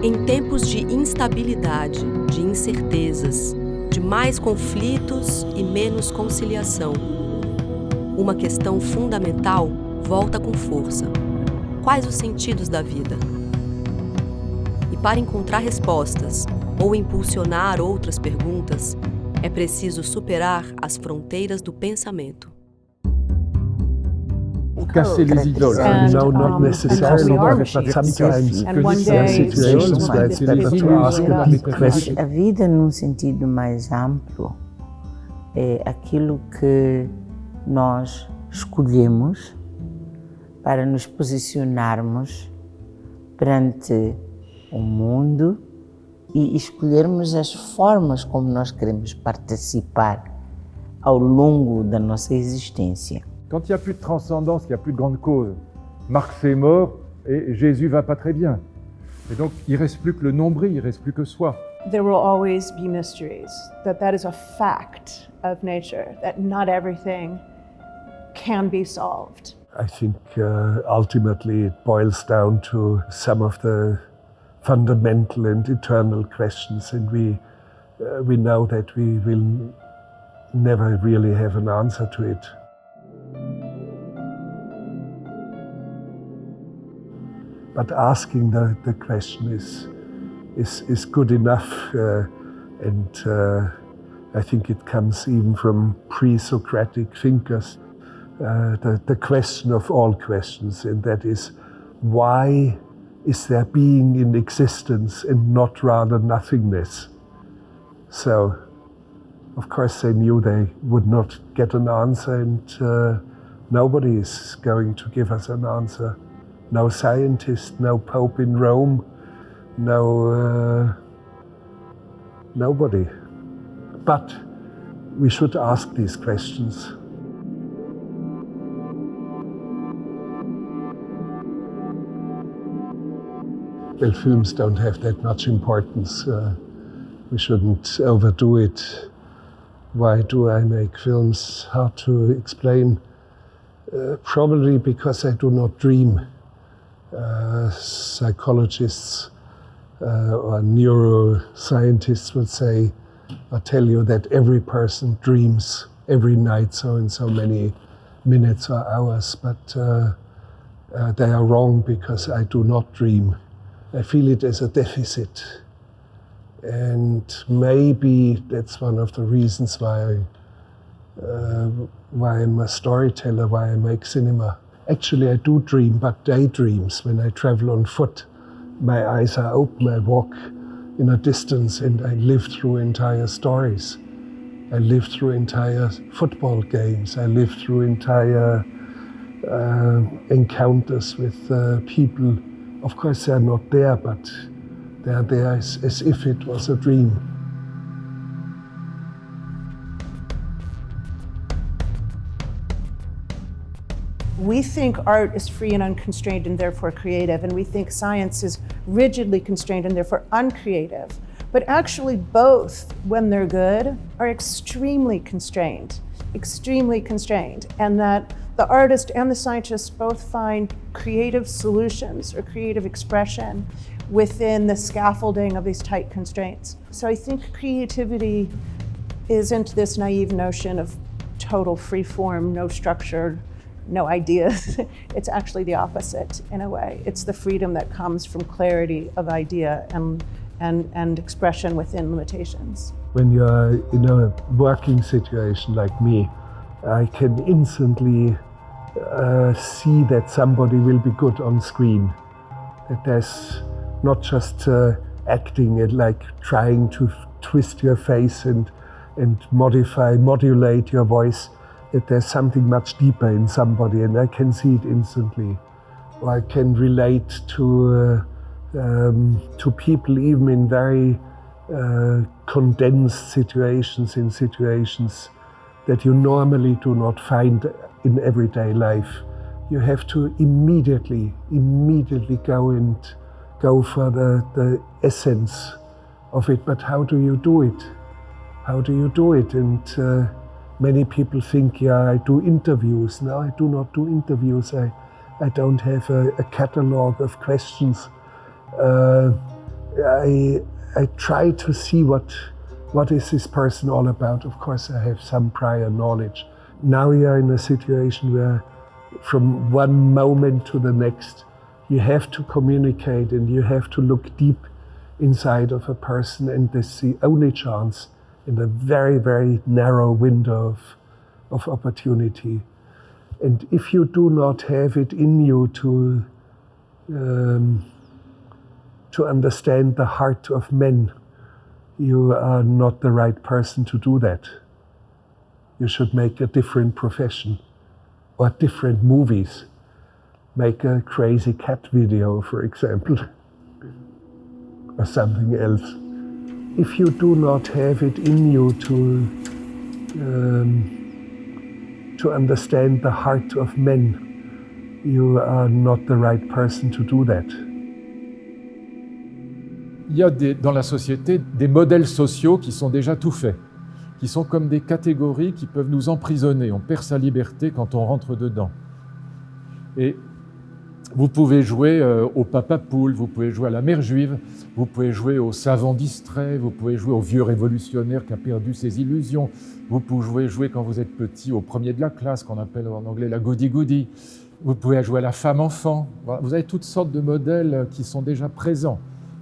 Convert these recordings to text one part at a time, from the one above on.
Em tempos de instabilidade, de incertezas, de mais conflitos e menos conciliação, uma questão fundamental volta com força. Quais os sentidos da vida? E para encontrar respostas ou impulsionar outras perguntas, é preciso superar as fronteiras do pensamento. Casser les idoles. No, not necessarily, but sometimes there are situations where it's better to ask a big question. A vida, num sentido mais amplo, é aquilo que nós escolhemos para nos posicionarmos perante o mundo e escolhermos as formas como nós queremos participar ao longo da nossa existência. Quand il n'y a plus de transcendance, qu'il n'y a plus de grande cause, Marx est mort et Jésus va pas très bien. Et donc, il reste plus que le nombril, il reste plus que soi. There will always be mysteries, that is a fact of nature, that not everything can be solved. I think ultimately it boils down to some of the fundamental and eternal questions, and we know that we will never really have an answer to it. But asking the question is good enough, and I think it comes even from pre-Socratic thinkers. The question of all questions, and that is, why is there being in existence and not rather nothingness? So, of course, they knew they would not get an answer, and nobody is going to give us an answer. No scientist, no Pope in Rome, nobody. But we should ask these questions. Well, films don't have that much importance. We shouldn't overdo it. Why do I make films? Hard to explain. Probably because I do not dream. Psychologists or neuroscientists would say, or tell you that every person dreams every night, so in so many minutes or hours, but they are wrong because I do not dream. I feel it as a deficit, and maybe that's one of the reasons why I'm a storyteller, why I make cinema. Actually, I do dream, but daydreams. When I travel on foot, my eyes are open, I walk in a distance, and I live through entire stories. I live through entire football games. I live through entire encounters with people. Of course, they're not there, but they're there as if it was a dream. We think art is free and unconstrained and therefore creative, and we think science is rigidly constrained and therefore uncreative. But actually both, when they're good, are extremely constrained, and that the artist and the scientist both find creative solutions or creative expression within the scaffolding of these tight constraints. So I think creativity isn't this naive notion of total free form, no structure, no ideas. It's actually the opposite in a way. It's the freedom that comes from clarity of idea and expression within limitations. When you're in a working situation like me, I can instantly see that somebody will be good on screen. That there's not just acting and like trying to twist your face and modulate your voice, that there's something much deeper in somebody, and I can see it instantly. Or I can relate to people even in very condensed situations, in situations that you normally do not find in everyday life. You have to immediately go for the essence of it. But how do you do it? And many people think, I do interviews. No, I do not do interviews. I don't have a catalog of questions. I try to see what is this person all about. Of course, I have some prior knowledge. Now you're in a situation where from one moment to the next, you have to communicate and you have to look deep inside of a person, and this is the only chance in a very, very narrow window of opportunity. And if you do not have it in you to understand the heart of men, you are not the right person to do that. You should make a different profession or different movies. Make a crazy cat video, for example, or something else. If you do not have it in you to understand the heart of men, you are not the right person to do that. Il y a dans la société des modèles sociaux qui sont déjà tout faits, qui sont comme des catégories qui peuvent nous emprisonner. On perd sa liberté quand on rentre dedans. Et vous pouvez jouer au papa poule, vous pouvez jouer à la mère juive, vous pouvez jouer au savant distrait, vous pouvez jouer au vieux révolutionnaire qui a perdu ses illusions, vous pouvez jouer quand vous êtes petit au premier de la classe, qu'on appelle en anglais la goody-goody, vous pouvez jouer à la femme enfant. Vous avez toutes sortes de modèles qui sont déjà présents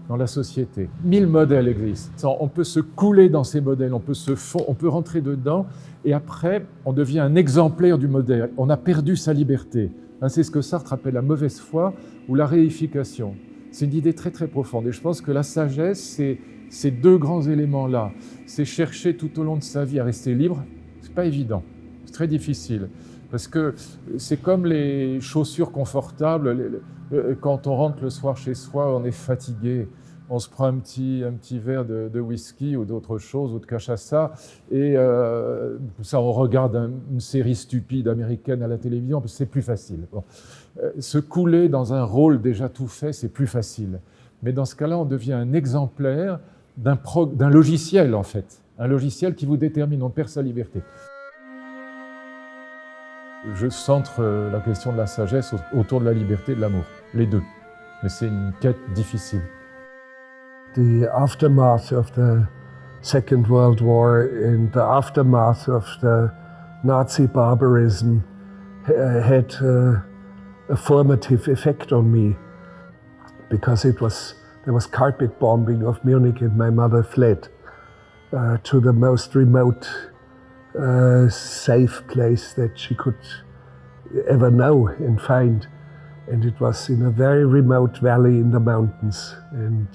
dans la société. 1000 modèles existent. On peut se couler dans ces modèles, on peut rentrer dedans, et après, on devient un exemplaire du modèle. On a perdu sa liberté. C'est ce que Sartre appelle la mauvaise foi ou la réification. C'est une idée très très profonde. Et je pense que la sagesse, c'est ces deux grands éléments-là. C'est chercher tout au long de sa vie à rester libre. C'est pas évident. C'est très difficile. Parce que c'est comme les chaussures confortables. Quand on rentre le soir chez soi, on est fatigué. On se prend un petit verre de whisky ou d'autre chose, ou de cachaça, et ça, on regarde une série stupide américaine à la télévision, parce que c'est plus facile. Bon. Se couler dans un rôle déjà tout fait, c'est plus facile. Mais dans ce cas-là, on devient un exemplaire d'un logiciel, en fait. Un logiciel qui vous détermine, on perd sa liberté. Je centre la question de la sagesse autour de la liberté et de l'amour, les deux. Mais c'est une quête difficile. The aftermath of the Second World War and the aftermath of the Nazi barbarism had a formative effect on me, because there was carpet bombing of Munich, and my mother fled to the most remote safe place that she could ever know and find, and it was in a very remote valley in the mountains. And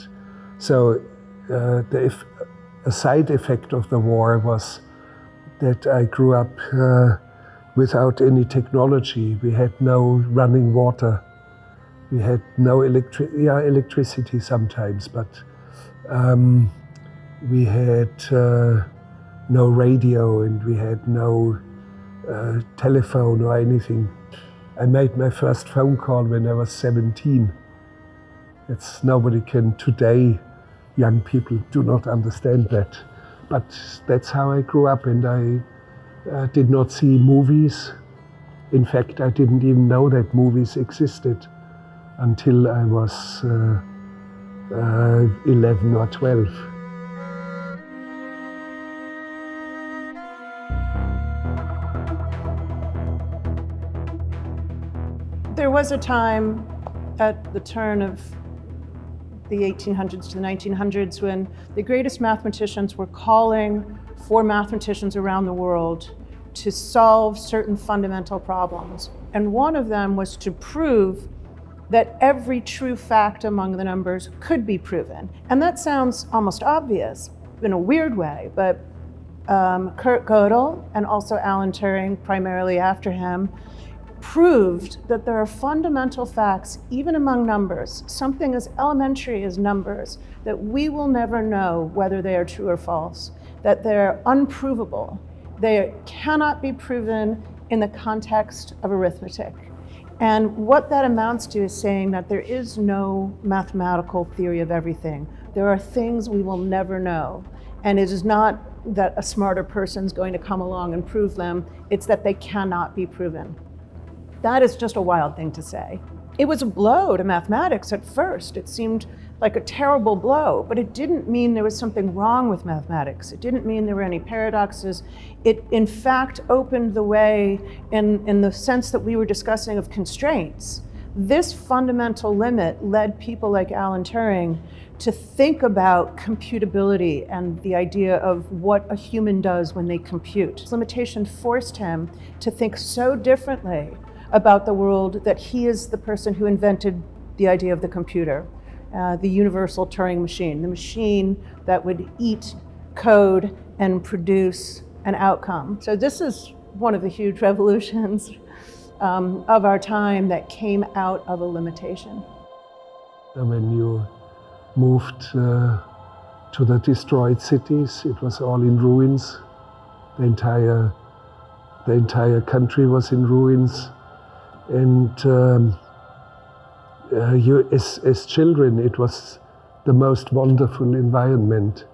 so a side effect of the war was that I grew up without any technology. We had no running water. We had no electricity sometimes, but we had no radio, and we had no telephone or anything. I made my first phone call when I was 17. Nobody can today. Young people do not understand that. But that's how I grew up, and I did not see movies. In fact, I didn't even know that movies existed until I was 11 or 12. There was a time at the turn of the 1800s to the 1900s when the greatest mathematicians were calling for mathematicians around the world to solve certain fundamental problems. And one of them was to prove that every true fact among the numbers could be proven. And that sounds almost obvious in a weird way, but Kurt Gödel and also Alan Turing, primarily after him, proved that there are fundamental facts, even among numbers, something as elementary as numbers, that we will never know whether they are true or false, that they're unprovable. They cannot be proven in the context of arithmetic. And what that amounts to is saying that there is no mathematical theory of everything. There are things we will never know. And it is not that a smarter person's going to come along and prove them, it's that they cannot be proven. That is just a wild thing to say. It was a blow to mathematics at first. It seemed like a terrible blow, but it didn't mean there was something wrong with mathematics. It didn't mean there were any paradoxes. It, in fact, opened the way in the sense that we were discussing of constraints. This fundamental limit led people like Alan Turing to think about computability and the idea of what a human does when they compute. This limitation forced him to think so differently about the world that he is the person who invented the idea of the computer, the universal Turing machine, the machine that would eat code and produce an outcome. So this is one of the huge revolutions of our time that came out of a limitation. When you moved to the destroyed cities, it was all in ruins. The entire country was in ruins. And as children, it was the most wonderful environment.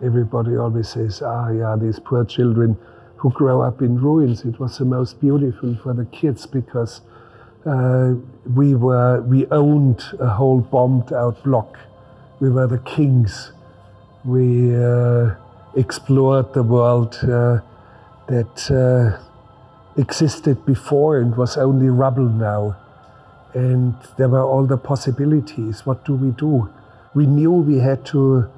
Everybody always says, these poor children who grow up in ruins. It was the most beautiful for the kids because we owned a whole bombed out block. We were the kings. We explored the world that existed before and was only rubble now. And there were all the possibilities. What do? We knew we had to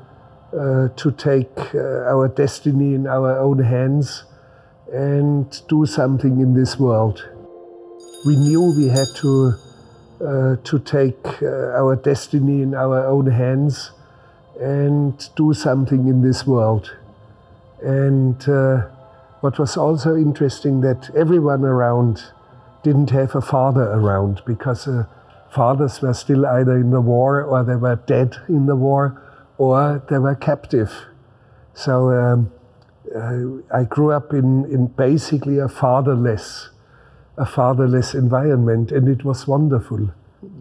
take our destiny in our own hands and do something in this world. We knew we had to take our destiny in our own hands and do something in this world. And what was also interesting, that everyone around didn't have a father around, because fathers were still either in the war, or they were dead in the war, or they were captive. So I grew up in basically a fatherless environment, and it was wonderful.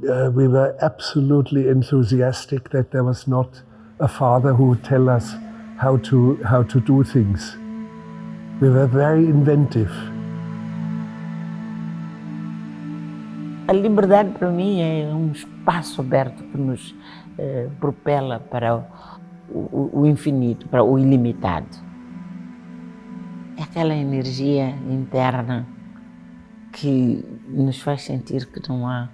We were absolutely enthusiastic that there was not a father who would tell us how to do things. We were very inventive. A liberdade para mim é espaço aberto que nos propela para o infinito, para o ilimitado. É aquela energia interna que nos faz sentir que não há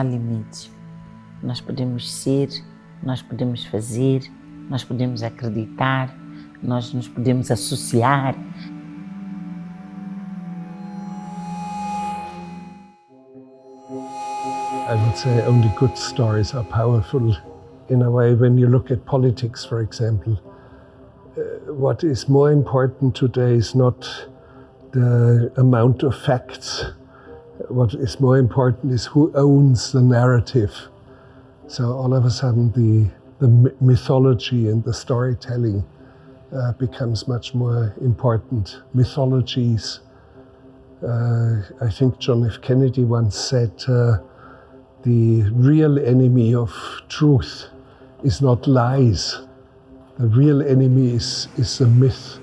limites. Nós podemos ser, nós podemos fazer, nós podemos acreditar, nós nos podemos associar. I would say only good stories are powerful. In a way, when you look at politics, for example, what is more important today is not the amount of facts. What is more important is who owns the narrative. So all of a sudden the mythology and the storytelling becomes much more important. Mythologies, I think John F. Kennedy once said, the real enemy of truth is not lies. The real enemy is the myth.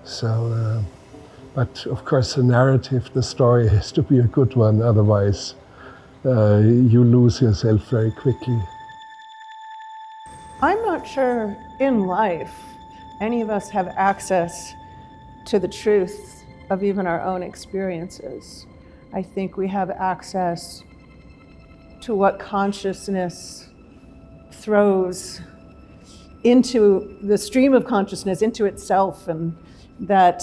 So, but of course the narrative, the story has to be a good one, otherwise you lose yourself very quickly. I'm not sure in life any of us have access to the truth of even our own experiences. I think we have access to what consciousness throws into the stream of consciousness, into itself, and that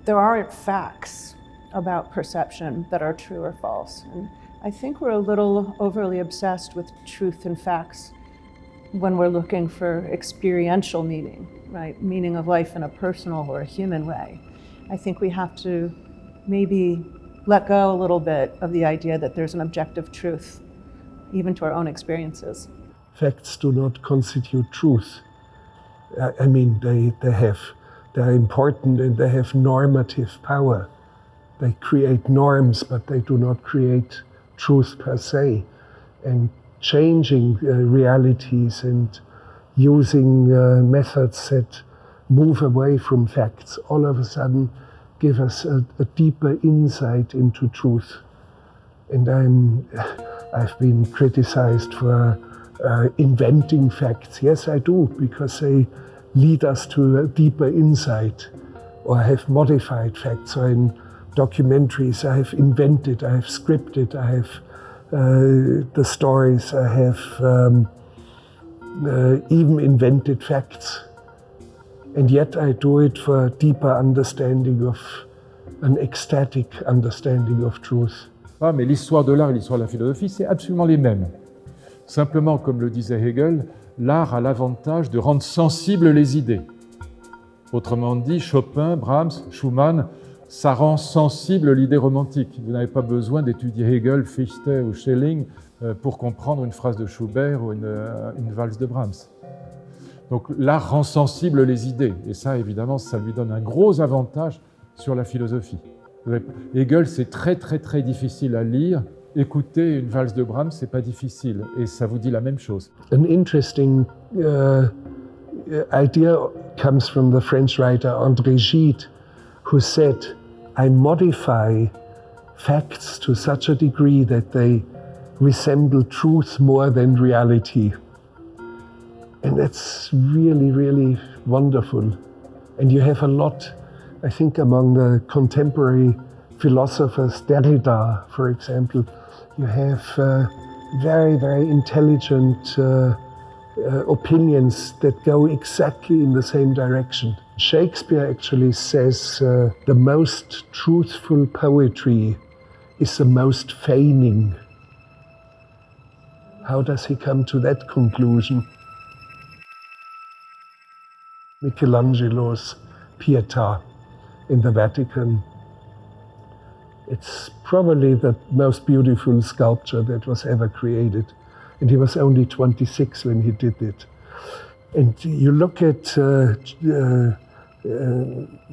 there aren't facts about perception that are true or false. And I think we're a little overly obsessed with truth and facts when we're looking for experiential meaning, right? Meaning of life in a personal or a human way. I think we have to maybe let go a little bit of the idea that there's an objective truth, even to our own experiences. Facts do not constitute truth. I mean, they're important and they have normative power. They create norms, but they do not create truth per se. And changing realities and using methods that move away from facts all of a sudden give us a deeper insight into truth. And I've been criticized for inventing facts. Yes, I do, because they lead us to a deeper insight. Or I have modified facts, or in documentaries I have invented, I have scripted, I have the stories, I have even invented facts. And yet I do it for a deeper understanding of, an ecstatic understanding of truth. Ah, mais l'histoire de l'art et l'histoire de la philosophie, c'est absolument les mêmes. Simplement, comme le disait Hegel, l'art a l'avantage de rendre sensibles les idées. Autrement dit, Chopin, Brahms, Schumann, ça rend sensible l'idée romantique. Vous n'avez pas besoin d'étudier Hegel, Fichte ou Schelling pour comprendre une phrase de Schubert ou une valse de Brahms. Donc l'art rend sensible les idées. Et ça, évidemment, ça lui donne un gros avantage sur la philosophie. Hegel, c'est très difficile à lire. Écouter une valse de Brahms, c'est pas difficile. Et ça vous dit la même chose. An interesting idea comes from the French writer André Gide, who said, I modify facts to such a degree that they resemble truth more than reality. And that's really wonderful. And you have a lot, I think, among the contemporary philosophers, Derrida, for example, you have very intelligent opinions that go exactly in the same direction. Shakespeare actually says the most truthful poetry is the most feigning. How does he come to that conclusion? Michelangelo's Pietà in the Vatican. It's probably the most beautiful sculpture that was ever created. And he was only 26 when he did it. And you look at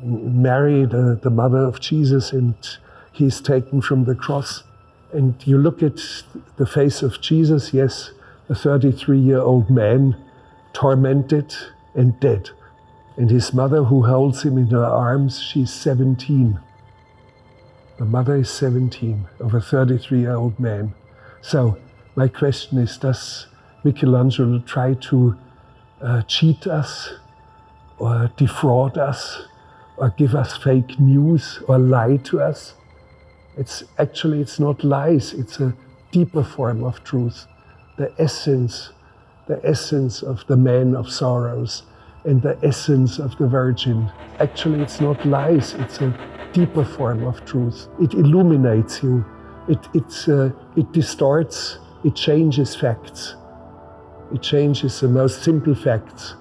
Mary, the mother of Jesus, and he's taken from the cross. And you look at the face of Jesus, yes, a 33-year-old man, tormented and dead. And his mother, who holds him in her arms, she's 17. The mother is 17 of a 33-year-old man. So my question is, does Michelangelo try to cheat us or defraud us or give us fake news or lie to us? It's not lies, it's a deeper form of truth. The essence of the man of sorrows and the essence of the Virgin. Actually, it's not lies, it's a deeper form of truth. It illuminates you, it distorts, it changes facts. It changes the most simple facts.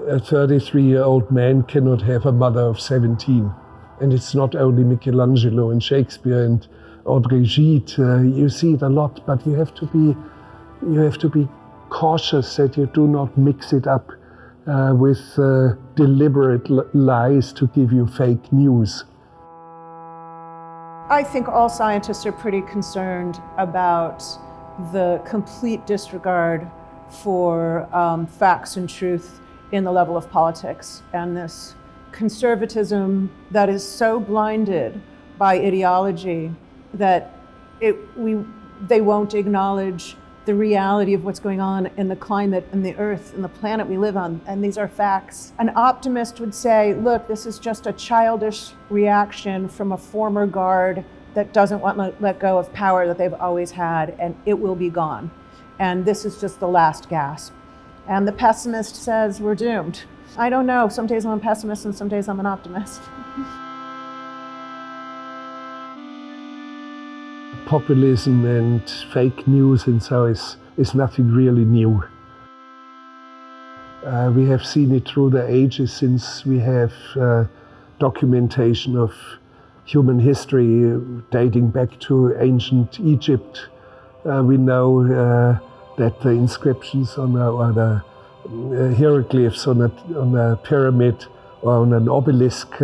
A 33-year-old man cannot have a mother of 17. And it's not only Michelangelo and Shakespeare and André Gide. You see it a lot, but you have to be cautious that you do not mix it up with deliberate lies to give you fake news. I think all scientists are pretty concerned about the complete disregard for facts and truth in the level of politics, and this conservatism that is so blinded by ideology that they won't acknowledge the reality of what's going on in the climate and the earth and the planet we live on, and these are facts. An optimist would say, look, this is just a childish reaction from a former guard that doesn't want to let go of power that they've always had, and it will be gone. And this is just the last gasp. And the pessimist says, we're doomed. I don't know, some days I'm a pessimist and some days I'm an optimist. Populism and fake news and so is nothing really new. We have seen it through the ages since we have documentation of human history dating back to ancient Egypt. We know that the inscriptions on the hieroglyphs on a pyramid or on an obelisk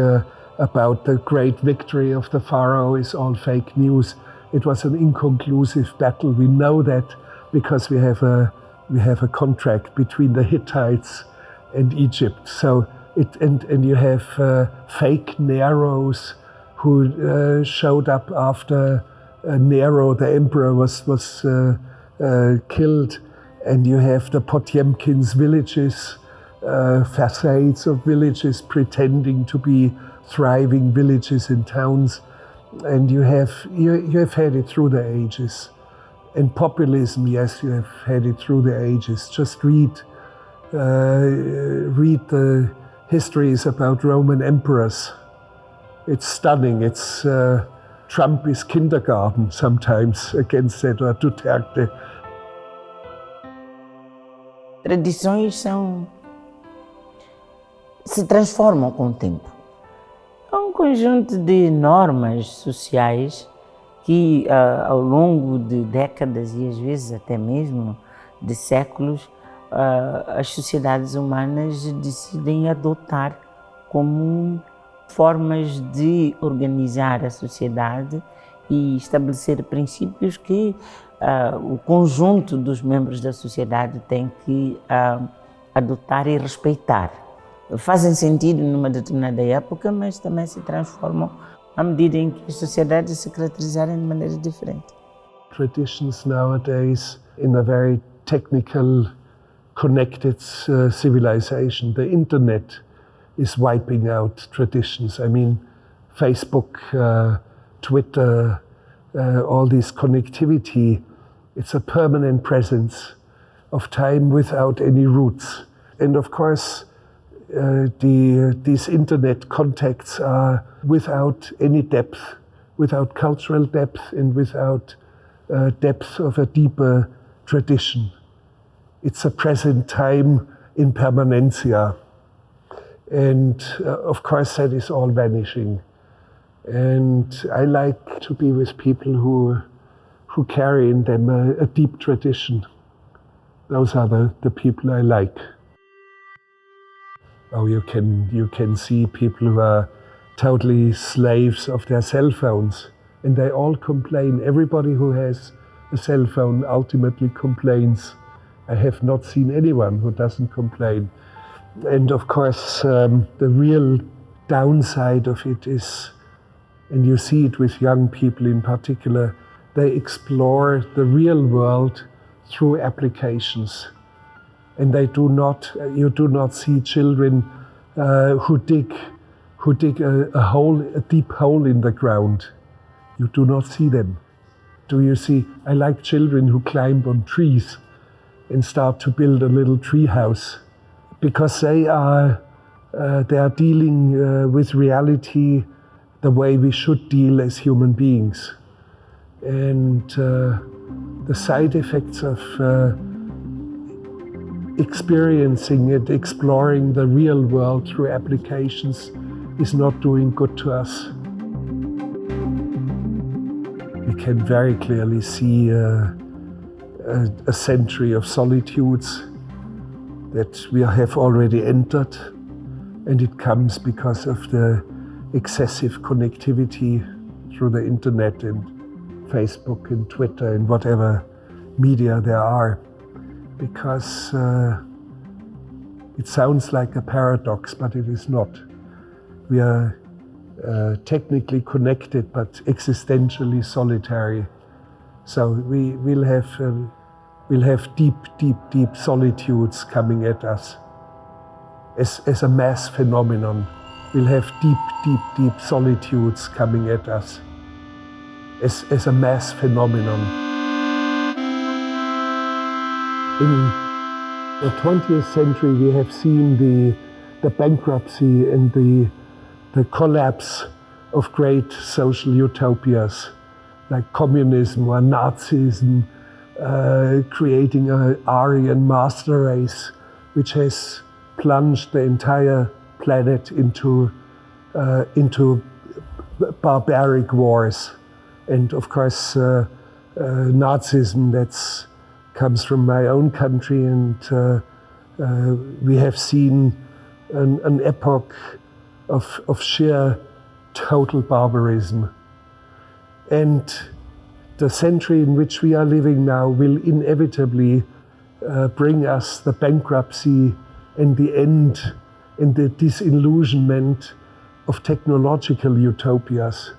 about the great victory of the pharaoh is all fake news. It was an inconclusive battle. We know that because we have a contract between the Hittites and Egypt. So and you have fake Neros who showed up after Nero, the emperor, was killed, and you have the Potemkin's villages, facades of villages pretending to be thriving villages and towns, and you have had it through the ages. And populism, yes, you have had it through the ages. Just read the histories about Roman emperors. It's stunning. It's Trump is kindergarten sometimes against that, or Duterte. Tradições se transformam com o tempo. É um conjunto de normas sociais que ao longo de décadas e às vezes até mesmo de séculos, as sociedades humanas decidem adotar como formas de organizar a sociedade e estabelecer princípios que o conjunto dos membros da sociedade tem que adotar e respeitar. Fazem sentido numa determinada época, mas também se transformam à medida em que as sociedades se caracterizarem de maneira diferente. Traditions nowadays, in a very technical, connected civilization, the internet is wiping out traditions. I mean, Facebook, Twitter, all this connectivity, it's a permanent presence of time without any roots. And of course, these internet contacts are without any depth, without cultural depth and without depth of a deeper tradition. It's a present time impermanencia. And of course that is all vanishing. And I like to be with people who carry in them a deep tradition. Those are the people I like. Oh, you can see people who are totally slaves of their cell phones, and they all complain. Everybody who has a cell phone ultimately complains. I have not seen anyone who doesn't complain. And of course, the real downside of it is, and you see it with young people in particular, they explore the real world through applications. And you do not see children who dig a deep hole in the ground. You do not see them. Do you see? I like children who climb on trees and start to build a little tree house, because they are dealing with reality the way we should deal as human beings. And the side effects of experiencing and exploring the real world through applications is not doing good to us. We can very clearly see a century of solitudes that we have already entered, and it comes because of the excessive connectivity through the internet and Facebook and Twitter and whatever media there are. Because it sounds like a paradox, but it is not. We are technically connected, but existentially solitary. So we'll have deep solitudes coming at us as a mass phenomenon. We'll have deep solitudes coming at us as a mass phenomenon. In the 20th century, we have seen the bankruptcy and the collapse of great social utopias like communism or Nazism, creating an Aryan master race, which has plunged the entire planet into barbaric wars. And of course, Nazism, comes from my own country, and we have seen an epoch of sheer total barbarism. And the century in which we are living now will inevitably bring us the bankruptcy and the end and the disillusionment of technological utopias.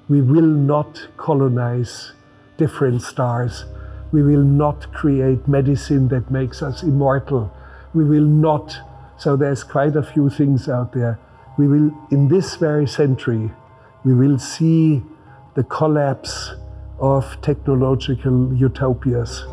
We will not colonize different stars. We will not create medicine that makes us immortal. We will not. So there's quite a few things out there. We will, in this very century, we will see the collapse of technological utopias.